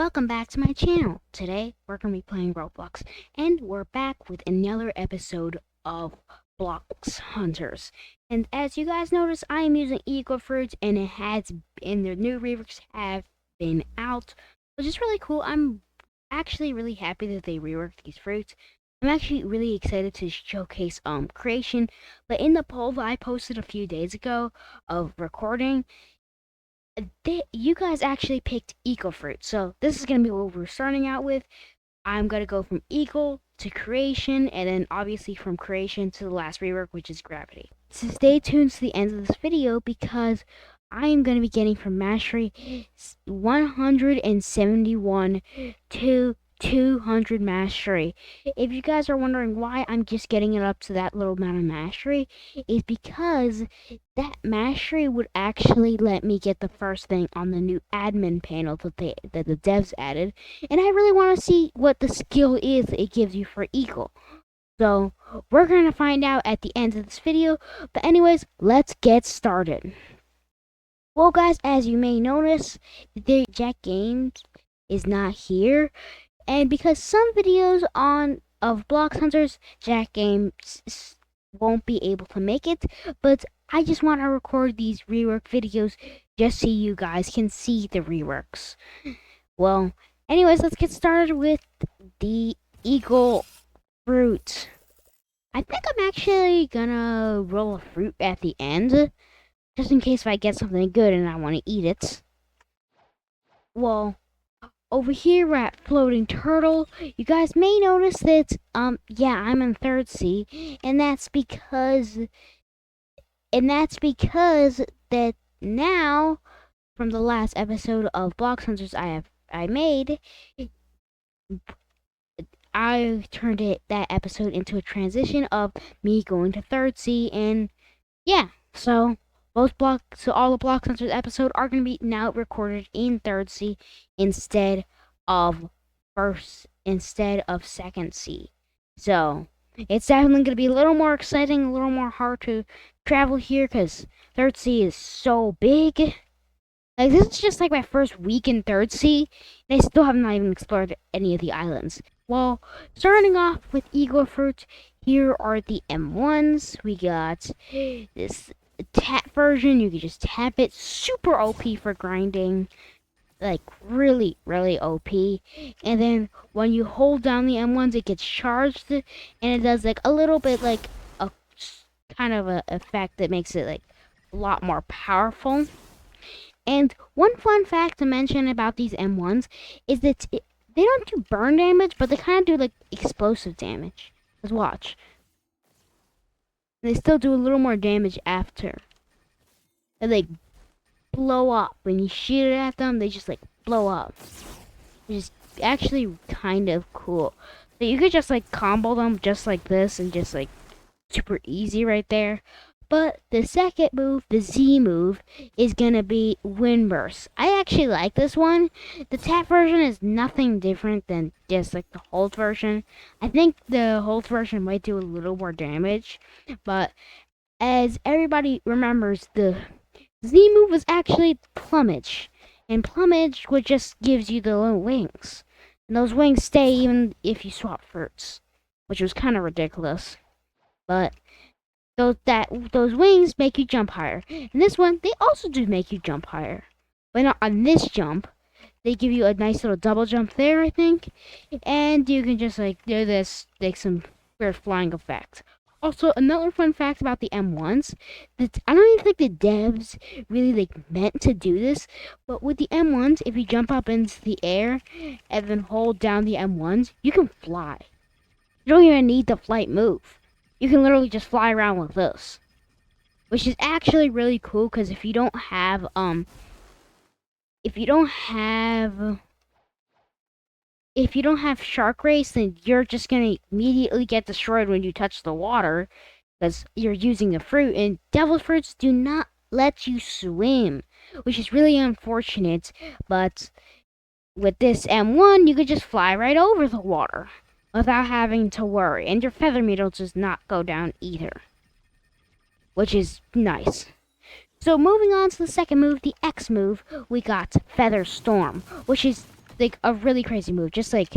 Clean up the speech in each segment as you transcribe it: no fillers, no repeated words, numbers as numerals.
welcome back to my channel. Today we're going to be playing Roblox, and we're back with another episode of Blox Hunters. And as you guys notice, I am using Eagle Fruit, and the new reworks have been out, which is really cool. I'm actually really happy that they reworked these fruits. I'm actually really excited to showcase creation, but in the poll that I posted a few days ago of recording, you guys actually picked Eagle Fruit, so this is going to be what we're starting out with. I'm going to go from Eagle to Creation, and then obviously from Creation to the last rework, which is Gravity. So stay tuned to the end of this video, because I am going to be getting from Mastery 171 to 200 Mastery. If you guys are wondering why I'm just getting it up to that little amount of Mastery, is because that Mastery would actually let me get the first thing on the new admin panel that the devs added, and I really want to see what the skill is it gives you for Eagle. So we're going to find out at the end of this video, but anyways, let's get started. Well guys, as you may notice, Jack Games is not here. And because some videos of Blox Hunters, Jack Games won't be able to make it, but I just want to record these rework videos just so you guys can see the reworks. Well, anyways, let's get started with the Eagle Fruit. I think I'm actually gonna roll a fruit at the end, just in case if I get something good and I want to eat it. Well, over here we're at Floating Turtle. You guys may notice that, yeah, I'm in 3rd C, and that's because that now, from the last episode of Blox Hunters I made, I turned that episode into a transition of me going to 3rd C, and yeah, so all the Blox Hunters episodes are going to be now recorded in 3rd C instead of 2nd C. So it's definitely going to be a little more exciting, a little more hard to travel here, because 3rd C is so big. Like, this is just like my first week in 3rd C, and I still have not even explored any of the islands. Well, starting off with Eagle Fruit, here are the M1s. We got this tap version. You can just tap it. Super OP for grinding. Like, really, really OP. And then when you hold down the M1s, it gets charged, and it does like a little bit like a kind of a effect that makes it like a lot more powerful. And one fun fact to mention about these M1s is that they don't do burn damage, but they kind of do like explosive damage. Let's watch. They still do a little more damage after. They like blow up. When you shoot it at them, they just like blow up. Which is actually kind of cool. So you could just like combo them just like this, and just like super easy right there. But the second move, the Z move, is gonna be Windburst. I actually like this one. The tap version is nothing different than just like the hold version. I think the hold version might do a little more damage, but as everybody remembers, the Z move was actually Plumage, and Plumage just gives you the little wings, and those wings stay even if you swap fruits, which was kind of ridiculous. But those wings make you jump higher. And this one, they also do make you jump higher, but not on this jump. They give you a nice little double jump there, I think, and you can just like do this, like some weird flying effect. Also, another fun fact about the M1s, that I don't even think the devs really like meant to do this, but with the M1s, if you jump up into the air and then hold down the M1s, you can fly. You don't even need the flight move. You can literally just fly around with this, which is actually really cool, because if you don't have Shark Race, then you're just gonna immediately get destroyed when you touch the water, because you're using the fruit, and devil fruits do not let you swim, which is really unfortunate. But with this M1, you could just fly right over the water without having to worry, and your feather meter does not go down either, which is nice. So moving on to the second move, the X move, we got Feather Storm, which is like a really crazy move. Just like,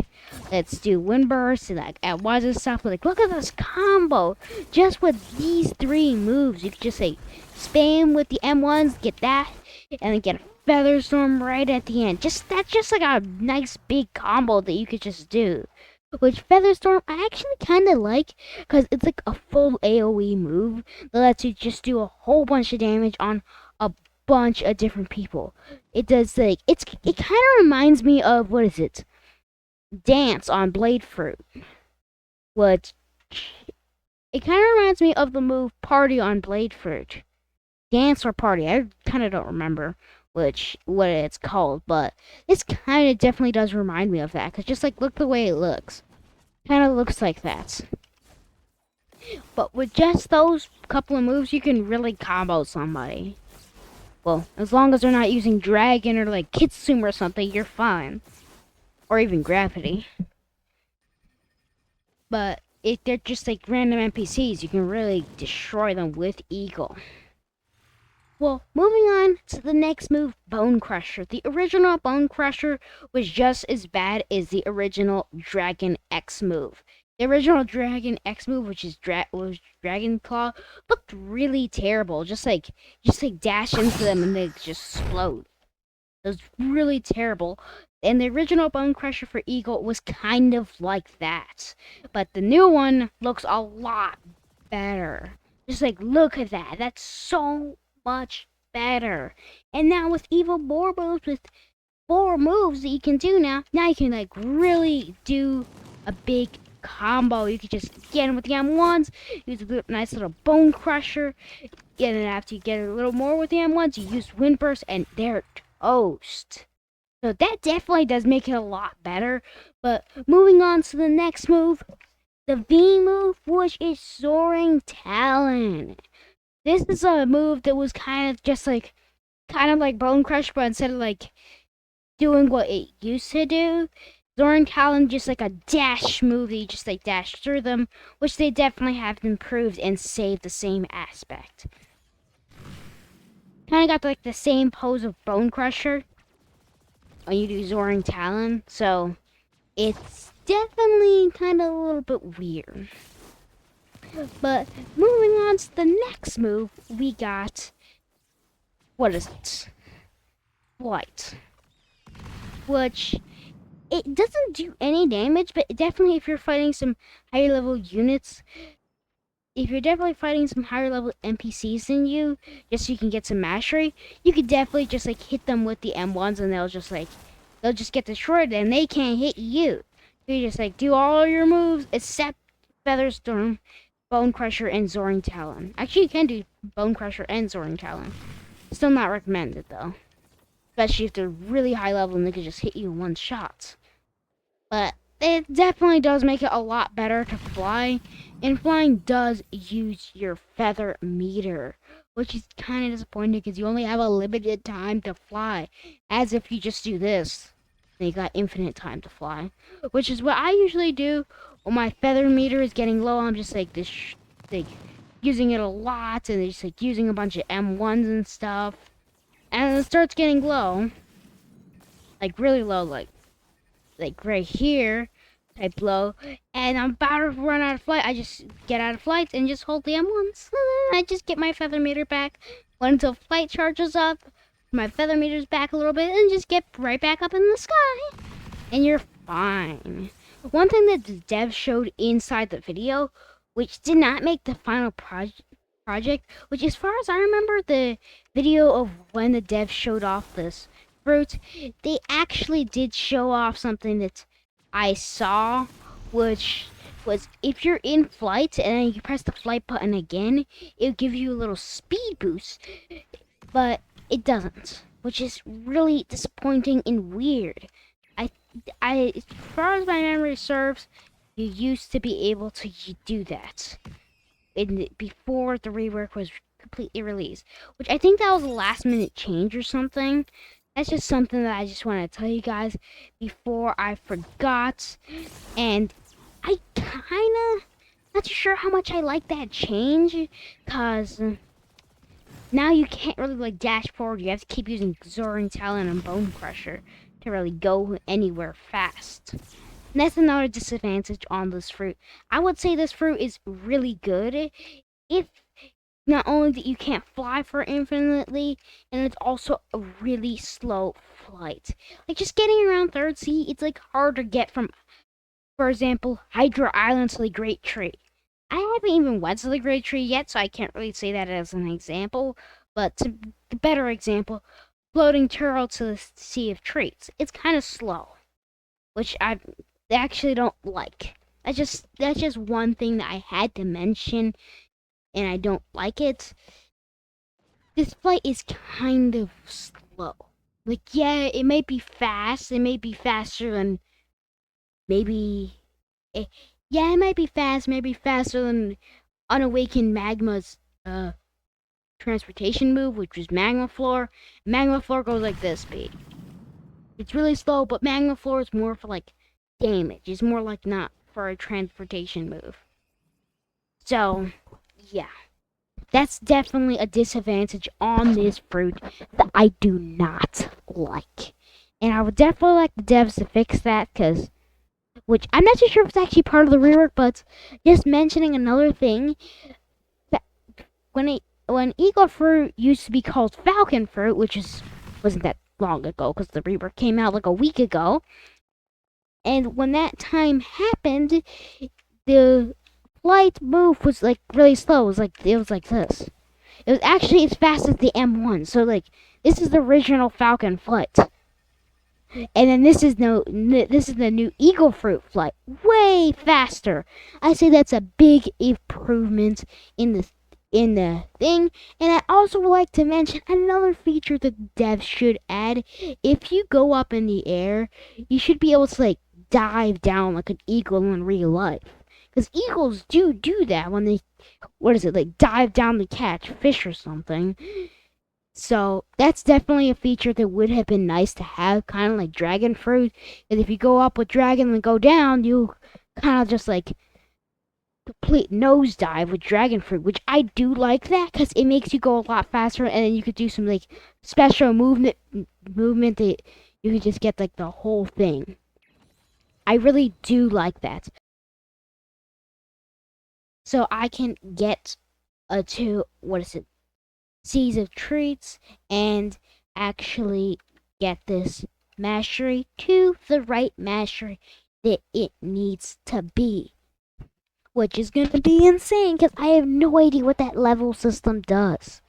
let's do wind burst and like at wise and stuff. But like, look at this combo. Just with these 3 moves, you can just like spam with the M1s, get that, and then get a feather storm right at the end. That's just like a nice big combo that you could just do. Which feather storm I actually kind of like because it's like a full AOE move that lets you just do a whole bunch of damage on a bunch of different people. It does like it kind of reminds me of what is it? Dance on Blade Fruit. What? It kind of reminds me of the move Party on Blade Fruit. Dance or Party. I kind of don't remember what it's called, but this kind of definitely does remind me of that. Cause just like look the way it looks, kind of looks like that. But with just those couple of moves, you can really combo somebody. Well, as long as they're not using Dragon or like Kitsune or something, you're fine. Or even Gravity. But if they're just like random NPCs, you can really destroy them with Eagle. Well, moving on to the next move, Bone Crusher. The original Bone Crusher was just as bad as the original Dragon X move. The original Dragon X move, which is was Dragon Claw, looked really terrible. Just like dash into them and they just explode. It was really terrible. And the original Bone Crusher for Eagle was kind of like that. But the new one looks a lot better. Just like, look at that. That's so much better. And now with even more moves, with 4 moves that you can do now you can like really do a big combo. You can just get in with the M1s, use a nice little Bone Crusher, and then after you get a little more with the M1s, you use Wind Burst, and they're toast. So that definitely does make it a lot better. But moving on to the next move, the V move, which is Soaring Talon. This is a move that was kind of like Bone Crush, but instead of like doing what it used to do, Soaring Talon just like a dash move that you just like dash through them, which they definitely have improved and saved the same aspect. Kind of got like the same pose of Bone Crusher when you do Soaring Talon, so it's definitely kind of a little bit weird. But moving on to the next move, we got, what is it? Flight. Which, it doesn't do any damage, but definitely if you're fighting some higher level units, if you're definitely fighting some higher level NPCs than you, just so you can get some mastery, you could definitely just like hit them with the M1s and they'll just get destroyed and they can't hit you. So you just like do all your moves except Featherstorm, Bone Crusher, and Soaring Talon. Actually, you can do Bone Crusher and Soaring Talon. Still not recommended, though. Especially if they're really high level and they can just hit you in one shot. But it definitely does make it a lot better to fly. And flying does use your feather meter, which is kind of disappointing because you only have a limited time to fly. As if you just do this, then you got infinite time to fly. Which is what I usually do. When my feather meter is getting low, I'm just like using it a lot and just like using a bunch of M1s and stuff. And it starts getting low. Like really low, like right here, type low. And I'm about to run out of flight. I just get out of flight and just hold the M1s. I just get my feather meter back. Wait until flight charges up. My feather meter's back a little bit and just get right back up in the sky. And you're fine. One thing that the dev showed inside the video, which did not make the final project, which as far as I remember, the video of when the dev showed off this fruit, they actually did show off something that I saw, which was if you're in flight and then you press the flight button again, it'll give you a little speed boost, but it doesn't, which is really disappointing and weird. As far as my memory serves, you used to be able to do that before the rework was completely released, which I think that was a last minute change or something. That's just something that I just want to tell you guys before I forgot. And I kinda not too sure how much I like that change, cause now you can't really like dash forward. You have to keep using Soaring Talon and Bone Crusher. to really go anywhere fast. And that's another disadvantage on this fruit. I would say this fruit is really good if not only that you can't fly for infinitely, and it's also a really slow flight. Like just getting around third sea, it's like hard to get from, for example, Hydra Island to the Great Tree. I haven't even went to the Great Tree yet, so I can't really say that as an example. But to the better example, floating turtle to the Sea of Trees. It's kind of slow, which I actually don't like. That's just one thing that I had to mention, and I don't like it. This flight is kind of slow. Like, yeah, it may be fast. It may be faster than maybe. It, yeah, it might be fast. Maybe faster than Unawakened Magma's transportation move, which was Magma Floor. Magma Floor goes like this speed. It's really slow, but Magma Floor is more for like damage. It's more like not for a transportation move. So, yeah. That's definitely a disadvantage on this fruit that I do not like. And I would definitely like the devs to fix that, because, which I'm not too sure if it's actually part of the rework, but just mentioning another thing, that when Eagle Fruit used to be called Falcon Fruit, which wasn't that long ago, because the rework came out like a week ago, and when that time happened, the flight move was like really slow. It was like this. It was actually as fast as the M1. So like this is the original Falcon flight. And then this is the new Eagle Fruit flight. Way faster. I say that's a big improvement in the thing. And I also would like to mention another feature that devs should add. If you go up in the air, you should be able to like dive down like an eagle in real life. Because eagles do that when they, like dive down to catch fish or something. So that's definitely a feature that would have been nice to have, kind of like dragon fruit. And if you go up with dragon and go down, you kind of just like complete nosedive with dragon fruit, which I do like that because it makes you go a lot faster, and then you could do some like special movement that you could just get like the whole thing. I really do like that. So I can get to Seas of Treats and actually get this mastery to the right mastery that it needs to be, which is going to be insane because I have no idea what that level system does.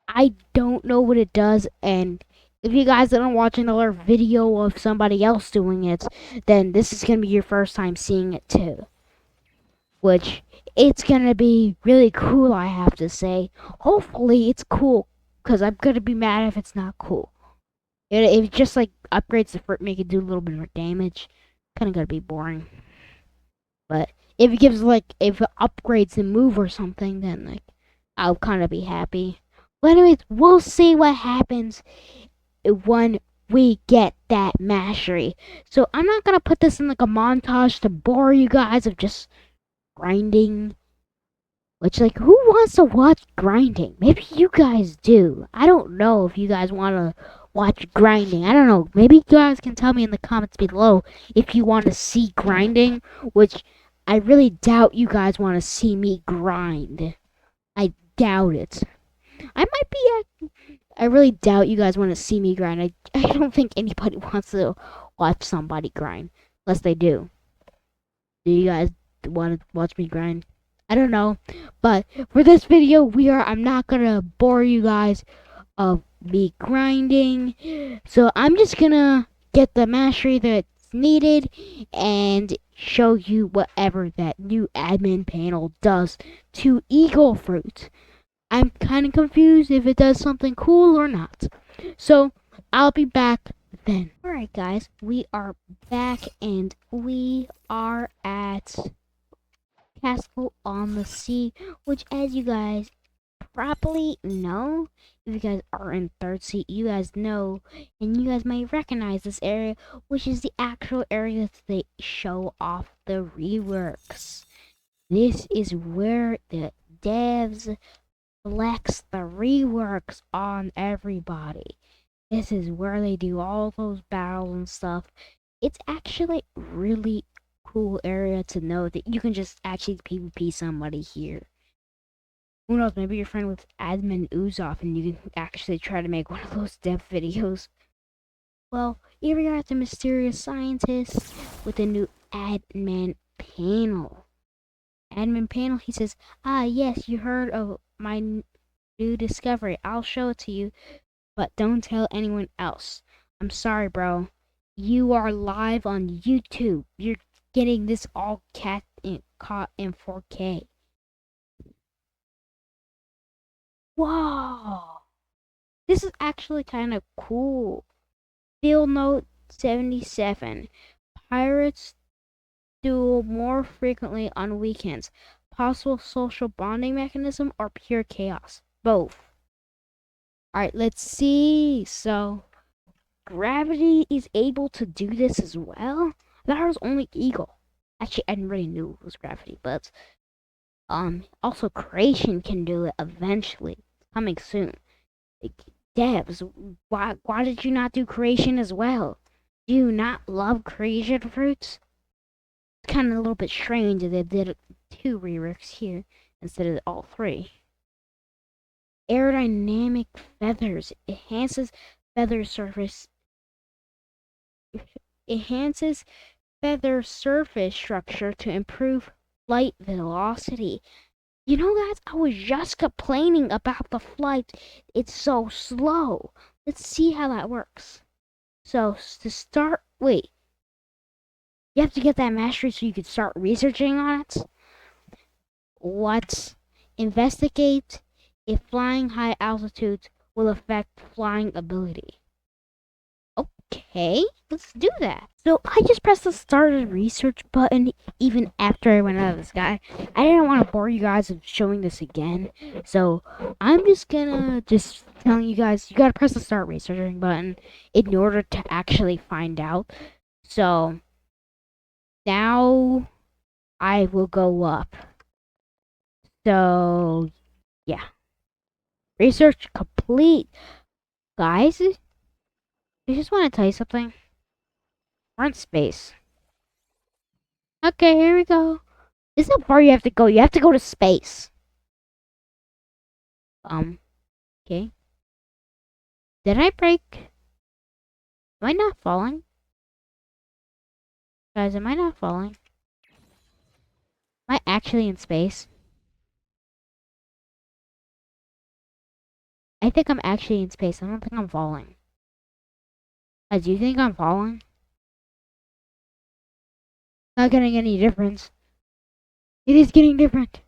I don't know what it does, and if you guys didn't watch another video of somebody else doing it, then this is going to be your first time seeing it too. Which, it's gonna be really cool, I have to say. Hopefully it's cool, because I'm gonna be mad if it's not cool. If it just like upgrades the fruit, make it do a little bit more damage, kinda gonna be boring. But if it if it upgrades the move or something, then like, I'll kinda be happy. But anyways, we'll see what happens when we get that mastery. So I'm not gonna put this in like a montage to bore you guys of just grinding. Which, like, who wants to watch grinding? Maybe you guys do. I don't know if you guys want to watch grinding. I don't know. Maybe you guys can tell me in the comments below if you want to see grinding, which I really doubt you guys want to see me grind. I doubt it. I really doubt you guys want to see me grind. I don't think anybody wants to watch somebody grind, unless they do. Do you guys want to watch me grind? I don't know, but for this video, I'm not gonna bore you guys of me grinding, so I'm just gonna get the mastery that's needed and show you whatever that new admin panel does to Eagle Fruit. I'm kind of confused if it does something cool or not, so I'll be back then. Alright guys, we are back and we are at Castle on the Sea, which, as you guys probably know, if you guys are in third sea, you guys know, and you guys might recognize this area, which is the actual area that they show off the reworks. This is where the devs flex the reworks on everybody. This is where they do all those battles and stuff. It's actually really cool area to know that you can just actually PvP somebody here. Who knows, maybe your friend with admin ooze off and you can actually try to make one of those dev videos. Well, here we are at the mysterious scientist with a new admin panel. Admin panel, he says, ah, yes, you heard of my new discovery. I'll show it to you, but don't tell anyone else. I'm sorry, bro. You are live on YouTube. You're getting this all caught in 4K. Whoa! This is actually kind of cool. Field Note 77. Pirates duel more frequently on weekends. Possible social bonding mechanism or pure chaos? Both. Alright, let's see. So, Gravity is able to do this as well? That was only Eagle. Actually, I didn't really know it was Gravity, but also Creation can do it eventually. Coming soon. Like, devs, why did you not do Creation as well? Do you not love Creation fruits? It's kind of a little bit strange that they did 2 reworks here instead of all 3. Aerodynamic feathers enhances feather surface structure to improve flight velocity. You know, guys, I was just complaining about the flight. It's so slow. Let's see how that works. So, to start, wait. You have to get that mastery so you can start researching on it? What? Investigate if flying high altitudes will affect flying ability. Okay, let's do that. So I just pressed the start research button even after I went out of the sky. I didn't want to bore you guys with showing this again. So I'm just gonna telling you guys, you gotta press the start researching button in order to actually find out. So now I will go up. So yeah. Research complete. Guys, I just want to tell you something. We're in space. Okay, here we go. This is how far you have to go. You have to go to space. Okay. Did I break? Am I not falling? Guys, am I not falling? Am I actually in space? I think I'm actually in space. I don't think I'm falling. Guys, do you think I'm falling? Not getting any difference. It is getting different.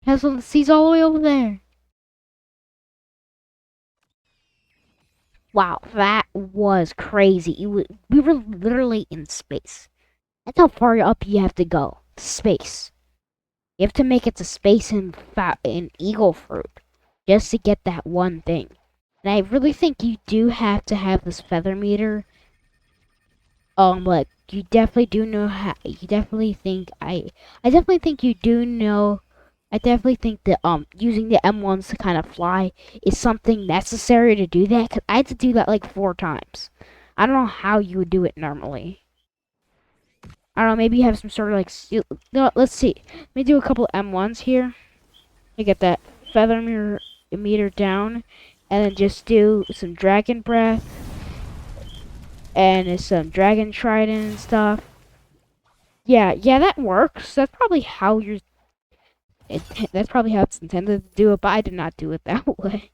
Castle, the sea's all the way over there. Wow, that was crazy. We were literally in space. That's how far up you have to go. Space. You have to make it to space in Eagle Fruit just to get that one thing. And I really think you do have to have this feather meter. Like you definitely do know how. You definitely think I definitely think you do know. I definitely think that using the M1s to kind of fly is something necessary to do that. Cause I had to do that like 4 times. I don't know how you would do it normally. I don't know. Maybe you have some sort of like. No, let's see. Let me do a couple M1s here. To get that feather meter down, and then just do some dragon breath and some dragon trident and stuff. Yeah, that works. That's probably how that's probably how it's intended to do it, but I did not do it that way.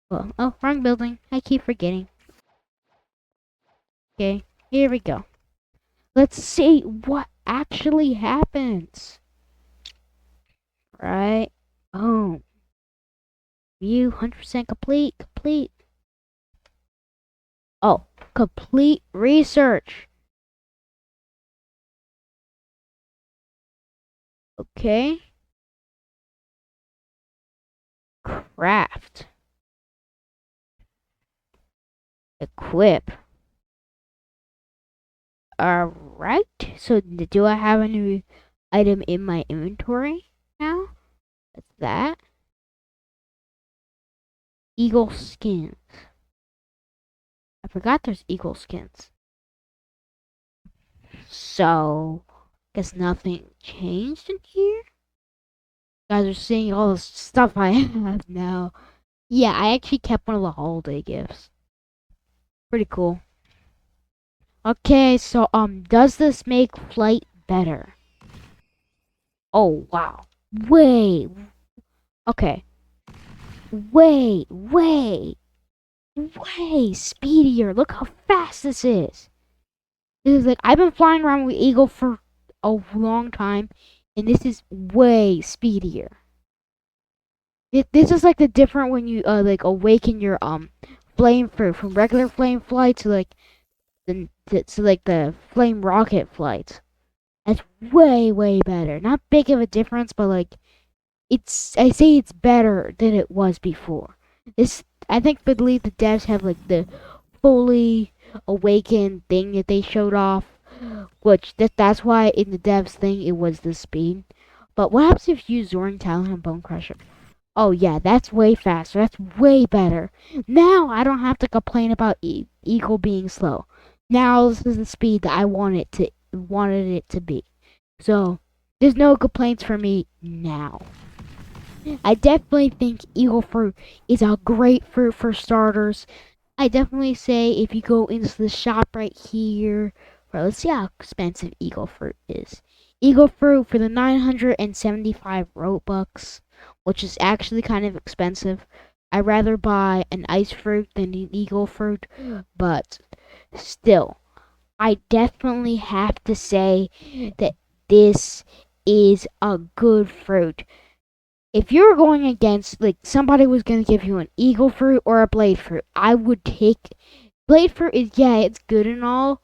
Well, oh, wrong building. I keep forgetting. Okay, here we go. Let's see what actually happens. Right. Boom. View 100% complete. Oh, complete research. Okay. Craft. Equip. Alright. So do I have a new item in my inventory now? That's that. Eagle skins. forgot there's eagle skins. So, guess nothing changed in here? You guys are seeing all the stuff I have now. Yeah, I actually kept one of the holiday gifts. Pretty cool. Okay, so, does this make flight better? Oh, wow. Wait. Okay. Wait. Way speedier. Look how fast this is. This is like, I've been flying around with Eagle for a long time, and this is way speedier. This is like the different when you like awaken your flame fruit from regular flame flight to like the flame rocket flight. That's way better. Not big of a difference, but like I say it's better than it was before. This I believe the devs have like the fully awakened thing that they showed off, which that's why in the devs thing it was the speed. But what happens if you use Zorin Talon and Bone Crusher? Oh yeah, that's way faster. That's way better. Now I don't have to complain about Eagle being slow. Now this is the speed that I wanted it to be. So there's no complaints for me now. I definitely think Eagle Fruit is a great fruit for starters. I definitely say if you go into the shop right here, well, let's see how expensive Eagle Fruit is. Eagle Fruit for the 975 Robux, which is actually kind of expensive. I'd rather buy an ice fruit than an Eagle Fruit, but still, I definitely have to say that this is a good fruit. If you were going against, like, somebody was going to give you an Eagle Fruit or a Blade Fruit, I would take... Blade Fruit is, yeah, it's good and all,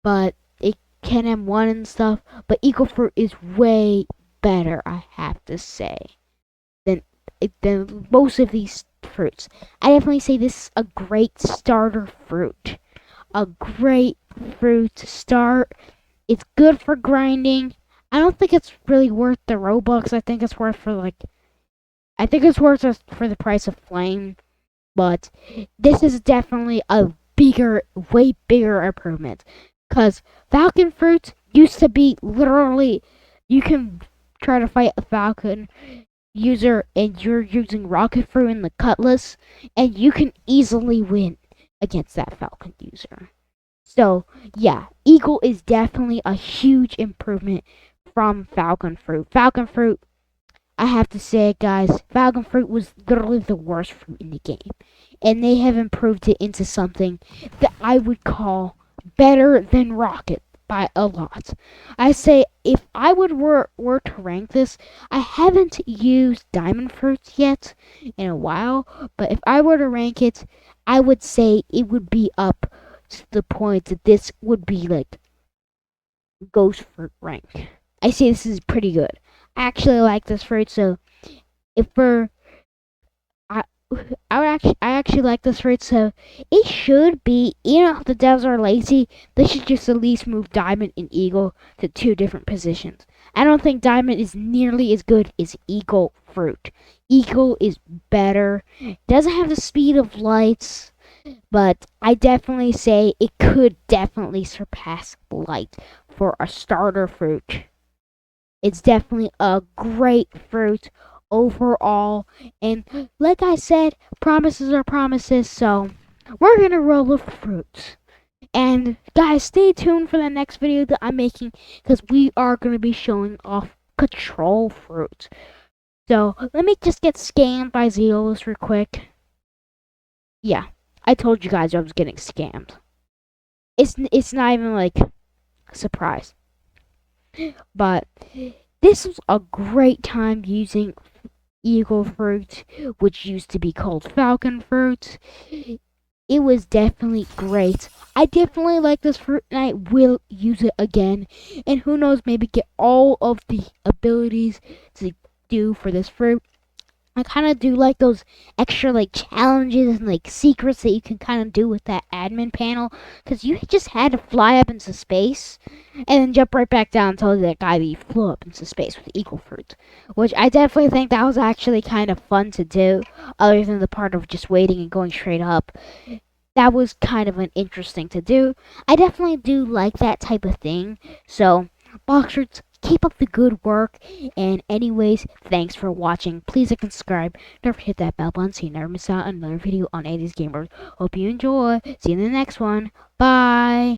but it can have one and stuff, but Eagle Fruit is way better, I have to say, than most of these fruits. I definitely say this is a great starter fruit. A great fruit to start. It's good for grinding. I don't think it's really worth the Robux. I think it's worth for the price of flame. But this is definitely a way bigger improvement. Cause Falcon fruits used to be literally, you can try to fight a Falcon user and you're using Rocket Fruit and the Cutlass, and you can easily win against that Falcon user. So yeah, Eagle is definitely a huge improvement from Falcon Fruit. Falcon Fruit, I have to say it, guys, Falcon Fruit was literally the worst fruit in the game. And they have improved it into something that I would call better than Rocket by a lot. I say, if I were to rank this, I haven't used Diamond Fruits yet in a while, but if I were to rank it, I would say it would be up to the point that this would be like Ghost Fruit rank. I say this is pretty good. I actually like this fruit, so I actually like this fruit, so it should be, even if the devs are lazy, they should just at least move Diamond and Eagle to two different positions. I don't think Diamond is nearly as good as Eagle Fruit. Eagle is better. It doesn't have the speed of lights, but I definitely say it could definitely surpass light for a starter fruit. It's definitely a great fruit overall, and like I said, promises are promises, so we're gonna roll with fruits. And guys, stay tuned for the next video that I'm making, because we are gonna be showing off control fruit. So let me just get scammed by Zelos real quick. Yeah, I told you guys I was getting scammed. It's not even like a surprise. But this was a great time using Eagle Fruit, which used to be called Falcon Fruit. It was definitely great. I definitely like this fruit, and I will use it again. And who knows, maybe get all of the abilities to do for this fruit. I kind of do like those extra like challenges and like secrets that you can kind of do with that admin panel, because you just had to fly up into space and then jump right back down and tell that guy that you flew up into space with Eagle Fruit, which I definitely think that was actually kind of fun to do, other than the part of just waiting and going straight up. that was kind of an interesting to do. I definitely do like that type of thing. So, Boxers, keep up the good work. And anyways, thanks for watching. Please like and subscribe. Don't forget that bell button so you never miss out on another video on 80s Gamers. Hope you enjoy. See you in the next one. Bye.